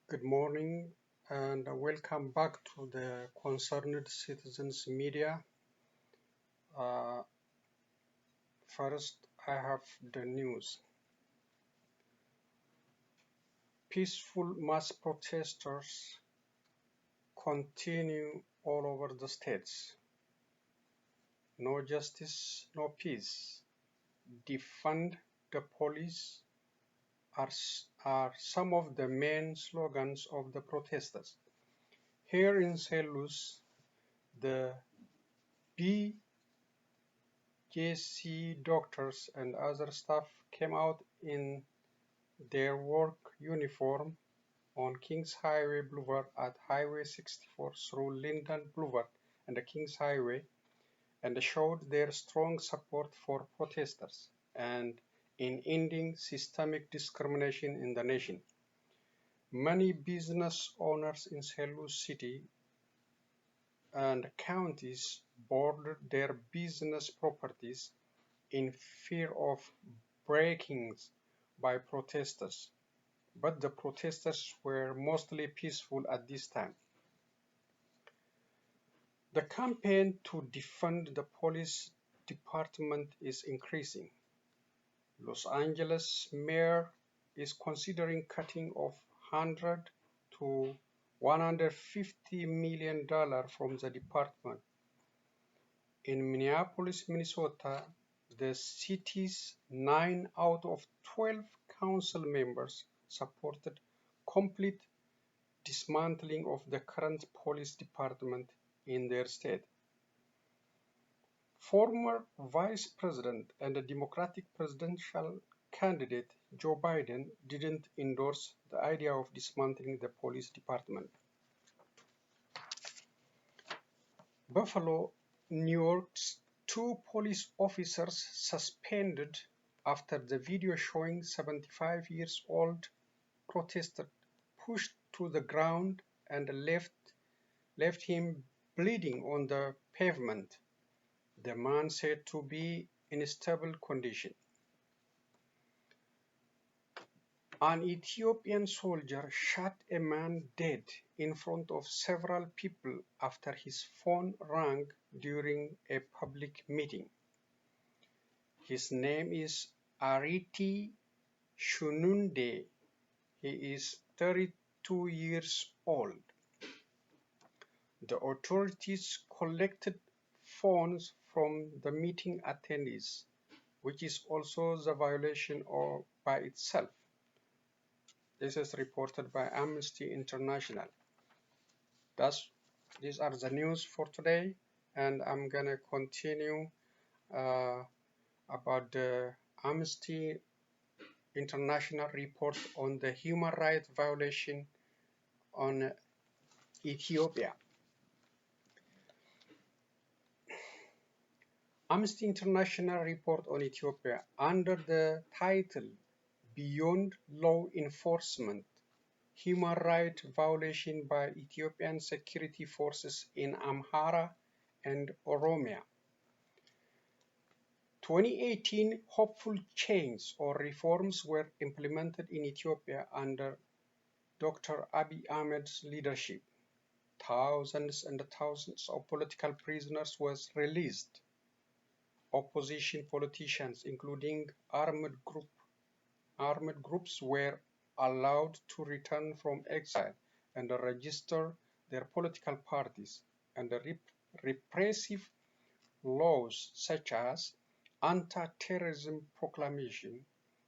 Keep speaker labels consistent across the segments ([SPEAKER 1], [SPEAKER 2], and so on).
[SPEAKER 1] Good morning and welcome back to the Concerned Citizens Media. Uh, First, I have the news. Peaceful mass protesters continue all over the states. No justice, no peace. Defund the police are some of the main slogans of the protesters. Here in St. Louis, the BJC doctors and other staff came out in their work uniform on Kings Highway Boulevard at Highway 64 through Linden Boulevard and the Kings Highway, and showed their strong support for protesters and in ending systemic discrimination in the nation. Many business owners in St. Louis City and counties boarded their business properties in fear of break-ins by protesters, but the protesters were mostly peaceful at this time. The campaign to defund the police department is increasing. Los Angeles mayor is considering cutting off $100 to $150 million from the department. In Minneapolis, Minnesota, the city's 9 out of 12 council members supported complete dismantling of the current police department in their state. Former Vice President and the Democratic presidential candidate Joe Biden didn't endorse the idea of dismantling the police department. Buffalo, New York's 2 police officers suspended after the video showing 75-year-old protester pushed to the ground and left him bleeding on the pavement. The man said to be in a stable condition. An Ethiopian soldier shot a man dead in front of several people after his phone rang during a public meeting. His name is Ariti Shununde. He is 32 years old. The authorities collected phones from the meeting attendees, which is also the violation by itself. This is reported by Amnesty International. These are the news for today, and I'm gonna continue about the Amnesty International report on the human rights violation on Ethiopia. Amnesty International report on Ethiopia under the title Beyond Law Enforcement, Human Rights Violation by Ethiopian Security Forces in Amhara and Oromia. 2018 hopeful change or reforms were implemented in Ethiopia under Dr. Abiy Ahmed's leadership. Thousands and thousands of political prisoners were released. Opposition politicians, including armed groups, were allowed to return from exile and register their political parties, and the repressive laws such as anti-terrorism proclamation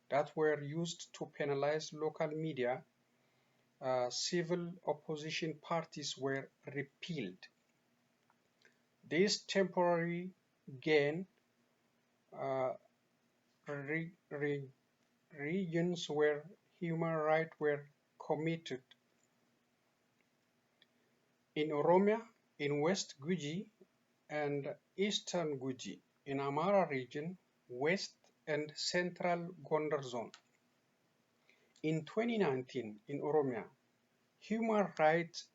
[SPEAKER 1] that were used to penalize local media, civil opposition parties were repealed. This temporary gain regions where human rights were committed. In Oromia, in West Guji and Eastern Guji, in Amhara region, West and Central Gondar zone. In 2019, in Oromia, human rights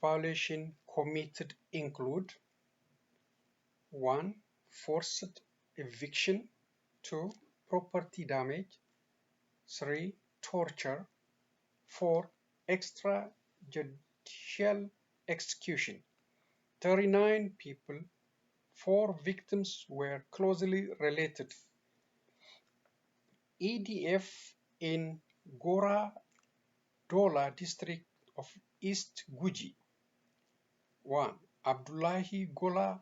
[SPEAKER 1] violations committed include 1. Forced eviction, 2. Property damage, 3. Torture, 4. extrajudicial execution. 39 people, 4 victims were closely related. EDF in Gora Dola district of East Guji. 1. Abdullahi Gola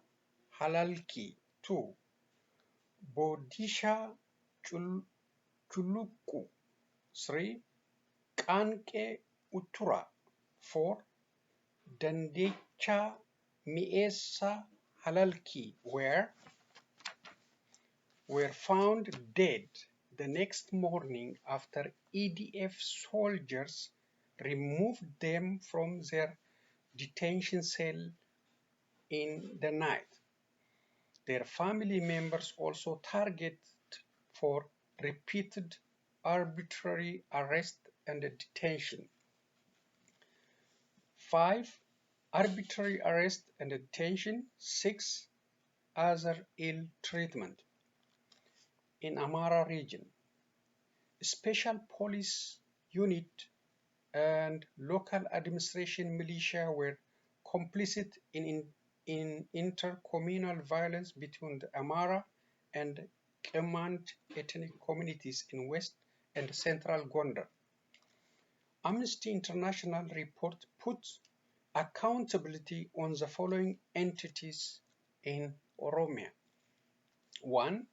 [SPEAKER 1] Halalki. 2. Bodisha Chuluku. 3. Kanke Utura. 4. Dandecha Miesa Halalki were found dead the next morning after EDF soldiers removed them from their detention cell in the night. Their family members also targeted for repeated arbitrary arrest and detention. 5. Arbitrary arrest and detention. 6. Other ill treatment. In Amara region, special police unit and local administration militia were complicit in intercommunal violence between the Amara and Qemant ethnic communities in West and Central Gondar. Amnesty International report puts accountability on the following entities in Oromia. 1.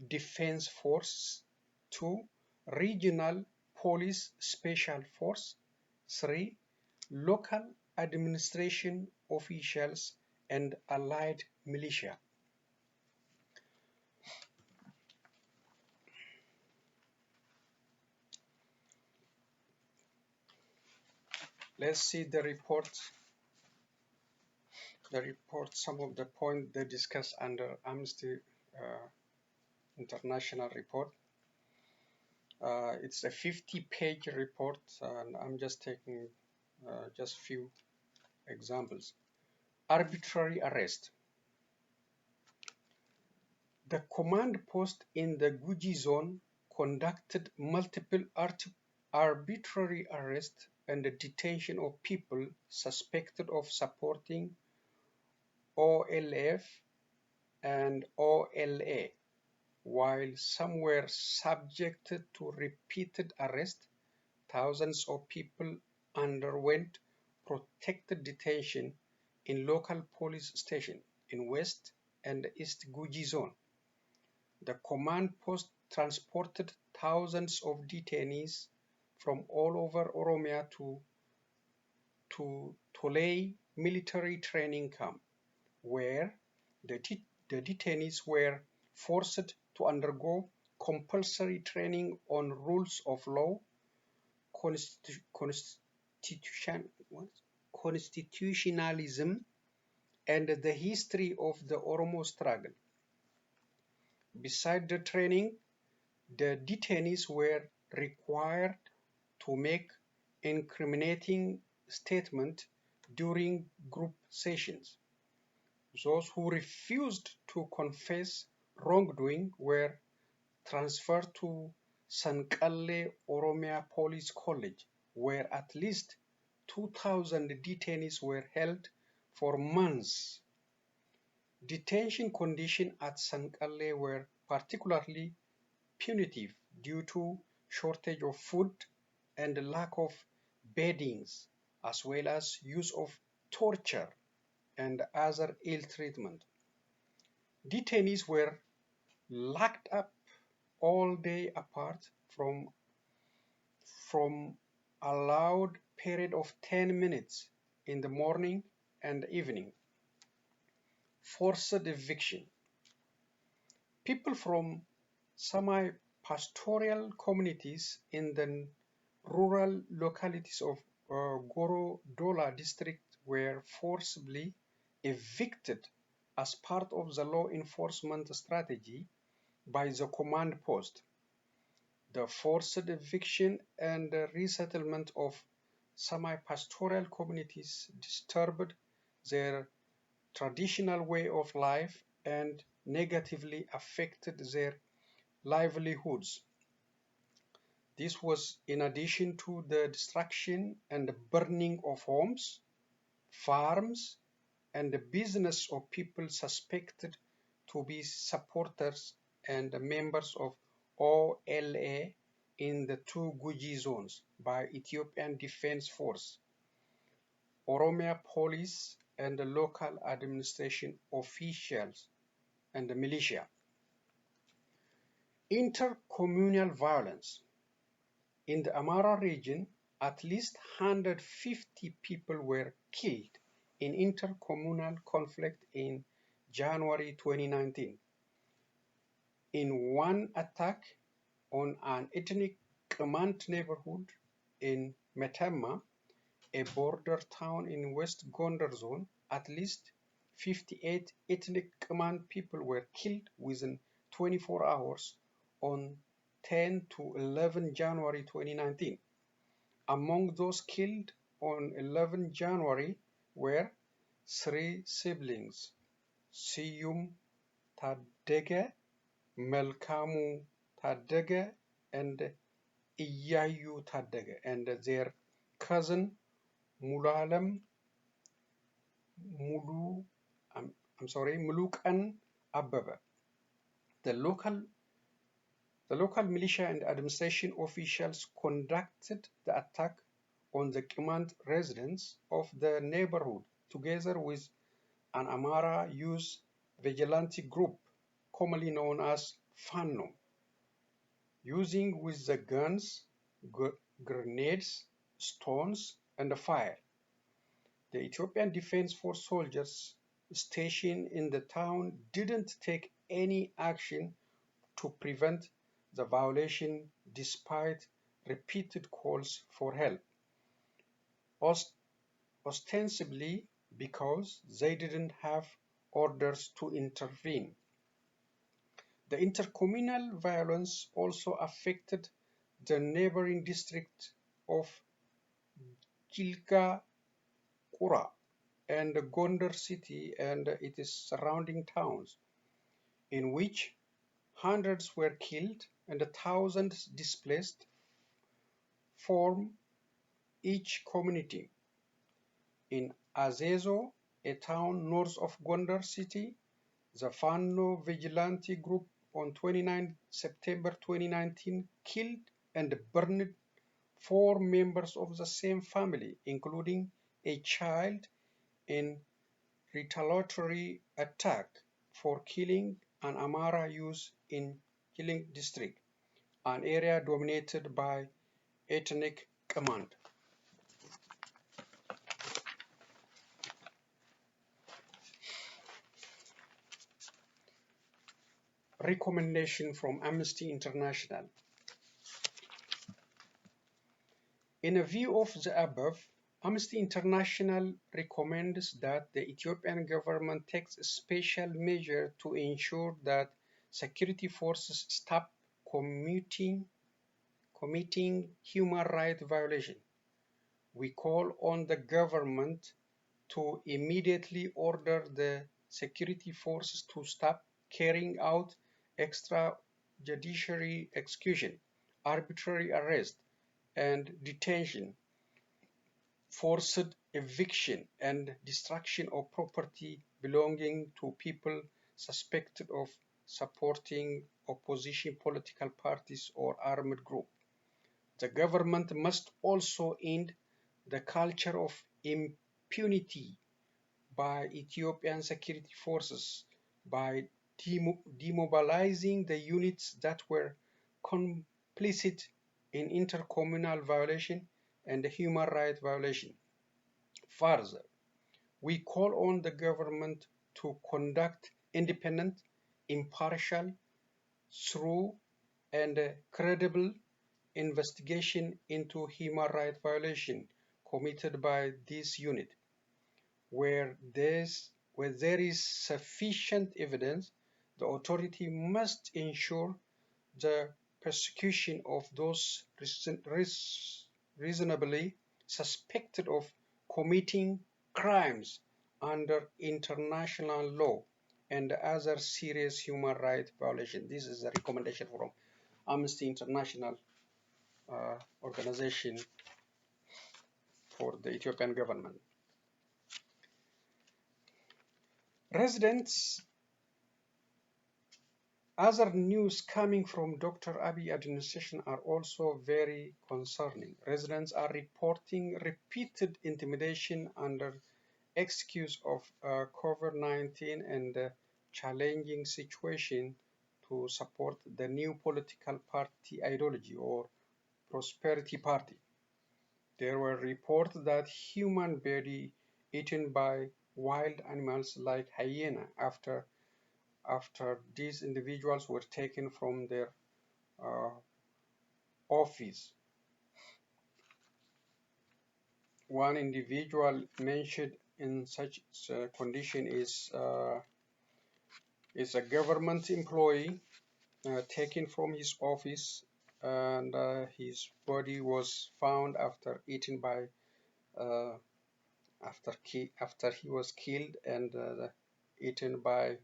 [SPEAKER 1] Defense Force. 2. Regional Police Special Force. 3. Local administration officials and allied militia. Let's see the report. Some of the points they discuss under Amnesty International report. It's a 50-page report, and I'm just taking just few examples. Arbitrary arrest. The command post in the Guji zone conducted multiple arbitrary arrests and the detention of people suspected of supporting OLF and OLA. While some were subjected to repeated arrest, thousands of people underwent protected detention in local police stations in West and East Guji zone. The command post transported thousands of detainees from all over Oromia to Tolei military training camp, where the detainees were forced to undergo compulsory training on rules of law, constitutionalism, and the history of the Oromo struggle. Besides the training, the detainees were required to make incriminating statements during group sessions. Those who refused to confess wrongdoing were transferred to Sankalle Oromia Police College, where at least 2,000 detainees were held for months. Detention conditions at Sankalle were particularly punitive due to shortage of food and lack of beddings, as well as use of torture and other ill treatment. Detainees were locked up all day apart from allowed period of 10 minutes in the morning and evening. Forced eviction. People from semi-pastoral communities in the rural localities of Goro Dola district were forcibly evicted as part of the law enforcement strategy by the command post. The forced eviction and resettlement of semi-pastoral communities disturbed their traditional way of life and negatively affected their livelihoods. This was in addition to the destruction and the burning of homes, farms, and the business of people suspected to be supporters and members of OLA in the two Guji zones by Ethiopian Defense Force, Oromia Police, and the local administration officials and the militia. Intercommunal violence. In the Amara region, at least 150 people were killed in intercommunal conflict in January 2019. In one attack on an ethnic Qamant neighborhood in Metemma, a border town in West Gondar zone, at least 58 ethnic Qamant people were killed within 24 hours on 10 to 11 January 2019. Among those killed on 11 January were 3 siblings, Siyum Tadege, Melkamu Tadege, and Iyayu Tadege, and their cousin Muluqan Ababa. The local militia and administration officials conducted the attack on the Qamant residents of the neighborhood together with an Amara youth vigilante group, commonly known as Fano, using with the guns, grenades, stones, and fire. The Ethiopian Defense Force soldiers stationed in the town didn't take any action to prevent the violation despite repeated calls for help, ostensibly because they didn't have orders to intervene. The intercommunal violence also affected the neighboring district of Jilga Qura and Gondar city and its surrounding towns, in which hundreds were killed and thousands displaced from each community. In Azezo, a town north of Gondar city, the Fano Vigilante Group on 29 September 2019 killed and burned 4 members of the same family, including a child, in retaliatory attack for killing an Amara youth in Hiling district, an area dominated by ethnic Qamant. Recommendation from Amnesty International. In a view of the above, Amnesty International recommends that the Ethiopian government takes a special measure to ensure that security forces stop committing human rights violations. We call on the government to immediately order the security forces to stop carrying out extrajudicial execution, arbitrary arrest and detention, forced eviction, and destruction of property belonging to people suspected of supporting opposition political parties or armed groups. The government must also end the culture of impunity by Ethiopian security forces by demobilizing the units that were complicit in intercommunal violation and human rights violation. Further, we call on the government to conduct independent, impartial, thorough, and credible investigation into human rights violation committed by this unit. Where there is sufficient evidence, the authority must ensure the persecution of those reasonably suspected of committing crimes under international law and other serious human rights violations. This is a recommendation from Amnesty International organization for the Ethiopian government. Residents, other news coming from Dr. Abiy administration are also very concerning. Residents are reporting repeated intimidation under excuse of COVID-19 and challenging situation to support the new political party ideology or Prosperity Party. There were reports that human body eaten by wild animals like hyena after these individuals were taken from their uh, office. One individual mentioned in such condition is a government employee taken from his office, and his body was found after eaten by uh, after he was killed and eaten by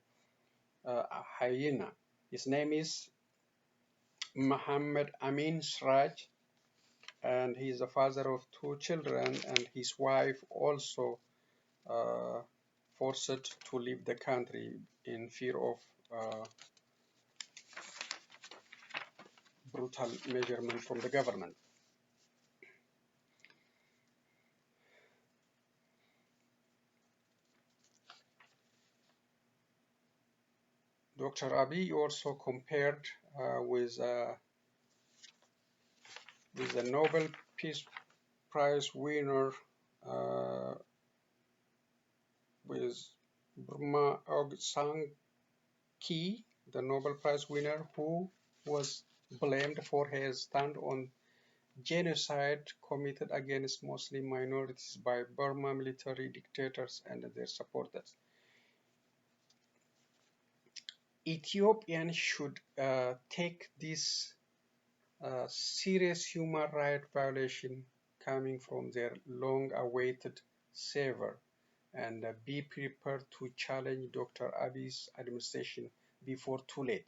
[SPEAKER 1] a hyena. His name is Mohammed Amin Sraj, and he is the father of 2 children, and his wife also uh, forced to leave the country in fear of brutal measurement from the government. Dr. Abiy also compared with the Nobel Peace Prize winner with Burma Aung San Kyi, the Nobel Prize winner, who was blamed for his stand on genocide committed against Muslim minorities by Burma military dictators and their supporters. Ethiopians should take this serious human rights violation coming from their long-awaited savior and be prepared to challenge Dr. Abiy's administration before too late.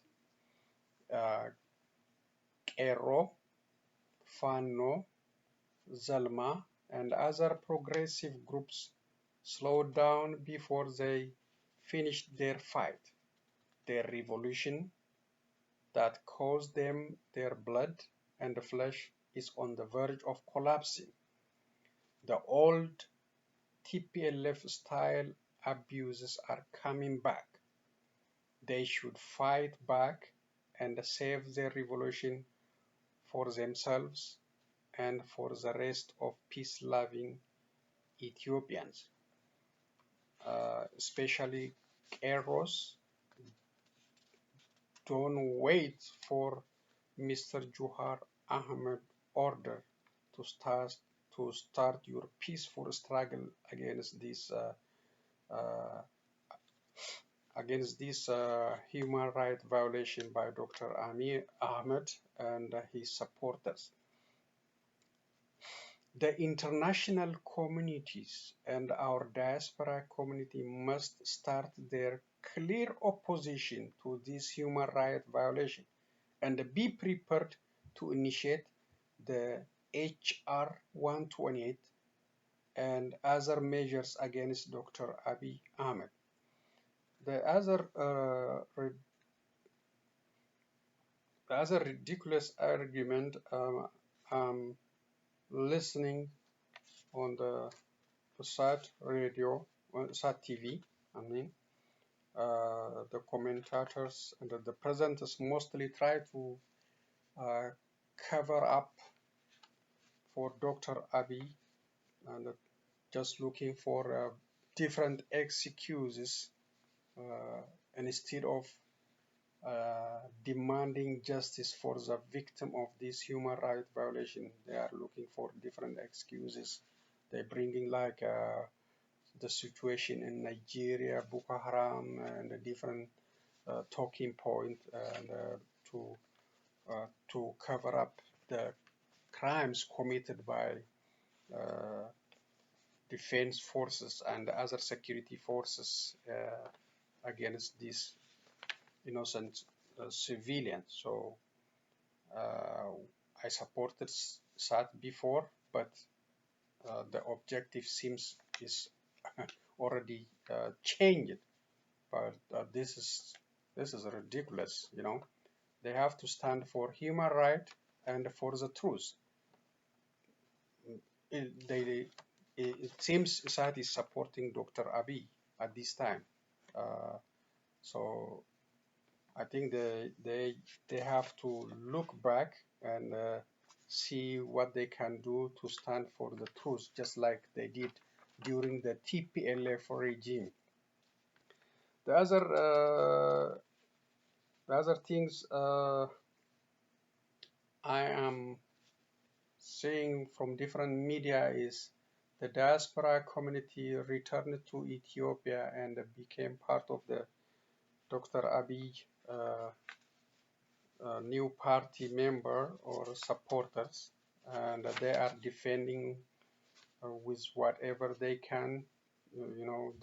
[SPEAKER 1] Qero, Fano, Zalma, and other progressive groups slowed down before they finished their fight. Their revolution that cost them their blood and flesh is on the verge of collapsing. The old TPLF-style abuses are coming back. They should fight back and save their revolution for themselves and for the rest of peace-loving Ethiopians, especially Qeros. Don't wait for Mr. Johar Ahmed order to start your peaceful struggle against this human rights violation by Dr. Ahmed and his supporters. The international communities and our diaspora community must start their clear opposition to this human rights violation and be prepared to initiate the HR 128 and other measures against Dr. Abiy Ahmed. The other ridiculous argument listening on the SAT radio, SAT TV, the commentators and the presenters mostly try to cover up for Dr. Abiy and just looking for different excuses instead of demanding justice for the victim of this human rights violation. They are looking for different excuses. They're bringing like the situation in Nigeria, Boko Haram, and a different talking point and to cover up the crimes committed by defense forces and other security forces against these innocent civilians. So I supported SAT before, but the objective seems is already changed. But this is ridiculous. You know, they have to stand for human right and for the truth. It seems SAT is supporting Dr. Abiy at this time. So I think they have to look back and see what they can do to stand for the truth, just like they did during the TPLF regime. The other things I am seeing from different media is the diaspora community returned to Ethiopia and became part of the Dr. Abiy new party member or supporters, and they are defending with whatever they can, you know,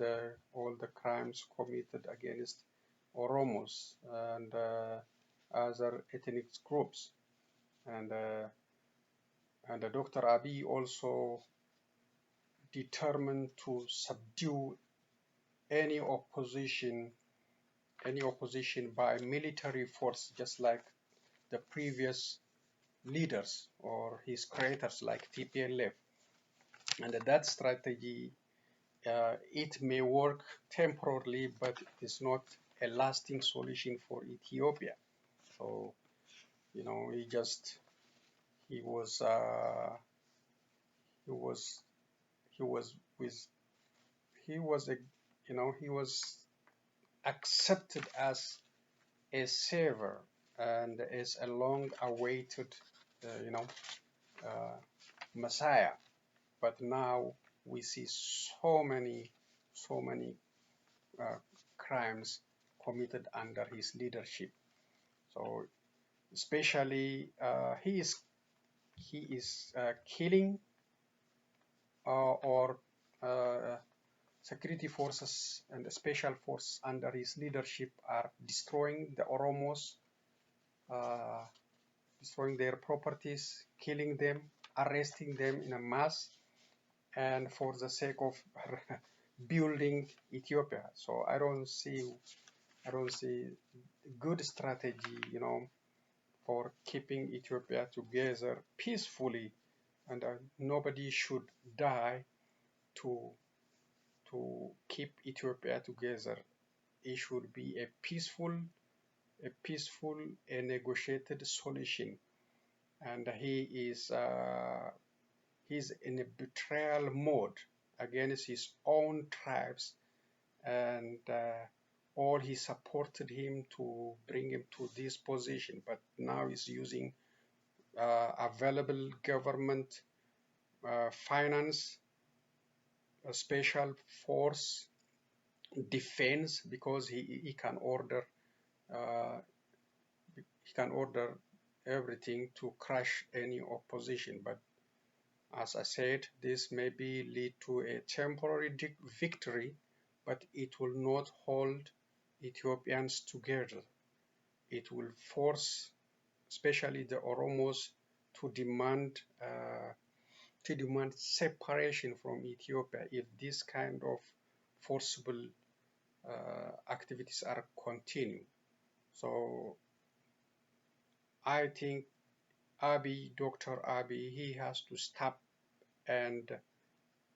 [SPEAKER 1] all the crimes committed against Oromos and other ethnic groups, and Dr. Abiy also determined to subdue any opposition by military force, just like the previous leaders or his creators like TPLF. And that strategy, it may work temporarily, but it is not a lasting solution for Ethiopia. So, you know, he was he was he was with he was a you know he was accepted as a savior and as a long-awaited uh, Messiah. But now we see so many crimes committed under his leadership. So especially he is killing or security forces and the special forces under his leadership are destroying the Oromos, uh, destroying their properties, killing them, arresting them in a mass, and for the sake of building Ethiopia. So I don't see good strategy, you know, for keeping Ethiopia together peacefully, and nobody should die to keep Ethiopia together. It should be a peaceful, and negotiated solution. And he's in a betrayal mode against his own tribes, and all he supported him to bring him to this position, but now he's using available government finance, a special force, defense, because he can order uh, everything to crush any opposition. But as I said, this maybe lead to a temporary victory, but it will not hold Ethiopians together. It will force, especially the Oromos, to demand separation from Ethiopia if this kind of forcible activities are continuing. So I think Dr. Abiy, he has to stop and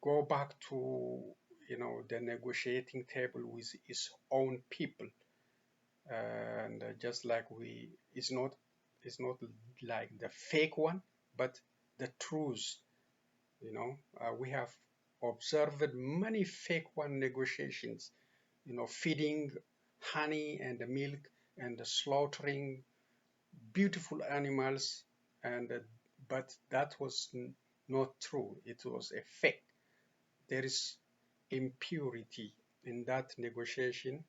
[SPEAKER 1] go back to, you know, the negotiating table with his own people, and just like it's not like the fake one, but the truth. You know, we have observed many fake one negotiations, you know, feeding honey and milk and slaughtering beautiful animals, and but that was not true. It was a fake. There is impurity in that negotiation,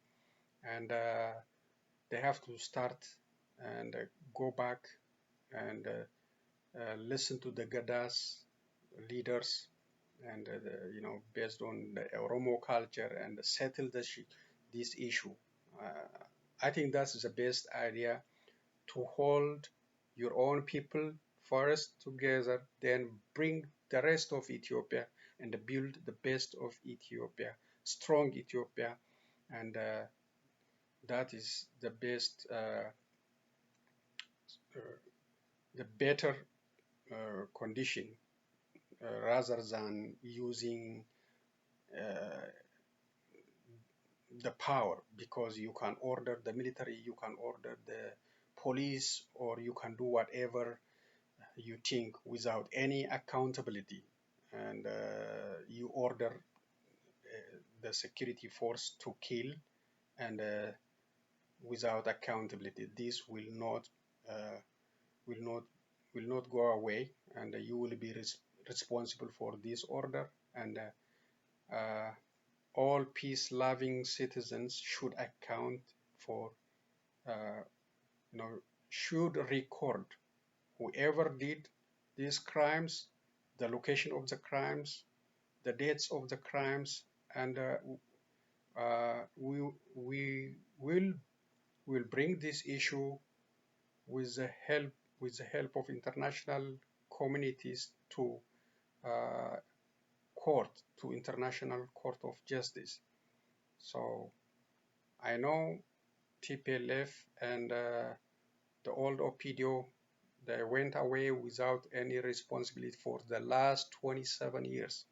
[SPEAKER 1] and they have to start and go back and listen to the Gadas leaders, and you know, based on the Oromo culture, and settle this issue. I think that's the best idea, to hold your own people first together, then bring the rest of Ethiopia and build the best of Ethiopia, strong Ethiopia, and that is the best, the better condition rather than using the power, because you can order the military, you can order the police, or you can do whatever you think without any accountability, and you order the security force to kill, and without accountability. This uh, will not will not go away, and you will be responsible for this order, and all peace-loving citizens should account for, uh, should record whoever did these crimes, the location of the crimes, the dates of the crimes, and we will bring this issue with the help of international communities to uh, court, to International Court of Justice. So I know TPLF and the old OPDO, they went away without any responsibility for the last 27 years.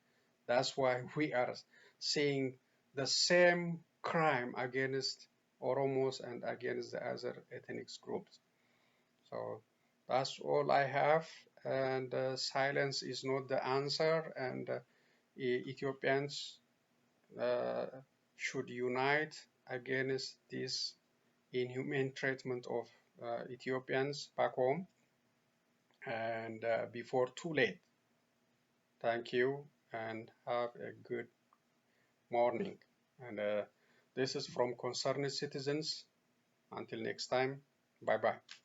[SPEAKER 1] That's why we are seeing the same crime against Oromos and against the other ethnic groups. So that's all I have, and silence is not the answer, and Ethiopians uh, should unite against this inhumane treatment of Ethiopians back home, and before too late. Thank you and have a good morning. And this is from Concerned Citizens. Until next time, bye bye.